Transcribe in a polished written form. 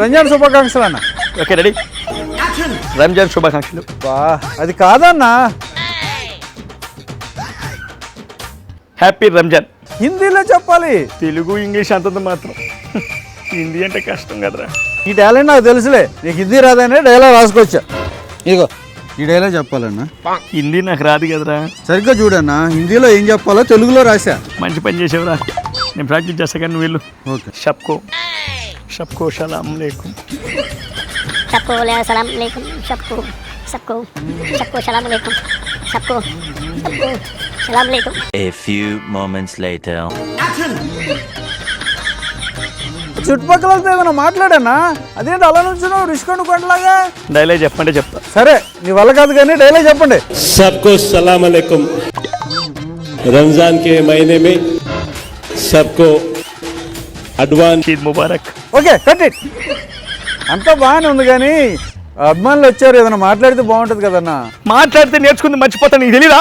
రంజాన్ శుభాకాంక్షలు అన్న. Okay ready. Ramzan శుభాకాంక్షలు. అది కాదన్నా, హ్యాపీ రంజాన్ హిందీలో చెప్పాలి. తెలుగు ఇంగ్లీష్ అంతంత మాత్రం. హిందీ అంటే కష్టం కదరా. ఈ టాలెంట్ నాకు తెలుసులే, నీకు హిందీ రాదనే డైలాగ్ రాసుకొచ్చా. ఇదిగో ఈ డైలాగ్ చెప్పాలన్నా. హిందీ నాకు రాదు కదరా. సరిగ్గా చూడన్నా, హిందీలో ఏం చెప్పాలో తెలుగులో రాశా. మంచి పని చేసేవరా. నేను ప్రాక్టీస్ చేస్తా కానీ నువ్వు వెళ్ళు. ఓకే. షబ్కో షబ్కో సలాం లేకుం. सबको सलाम अलैकुम. सबको सबको सबको सलाम अलैकुम. सबको सबको सलाम अलैकुम. A few moments later. చుట్టుపక్కలతో ఏమైనా మాట్లాడానా? అదేంటి అలా నుంచున్నావు రిషికొండ కొండలాగా? డైలాగ్ చెప్పంటే చెప్తా. సరే నీ వల్ల కాదు కానీ డైలాగ్ చెప్పండి. सबको सलाम अलैकुम. रमजान के महीने में सबको advance Eid Mubarak. Okay cut it. అంతా బాగానే ఉంది కానీ అభిమానులు వచ్చారు, ఏదైనా మాట్లాడితే బాగుంటుంది కదన్నా. మాట్లాడితే నేర్చుకుంది మర్చిపోతాను, నీకు తెలీదా?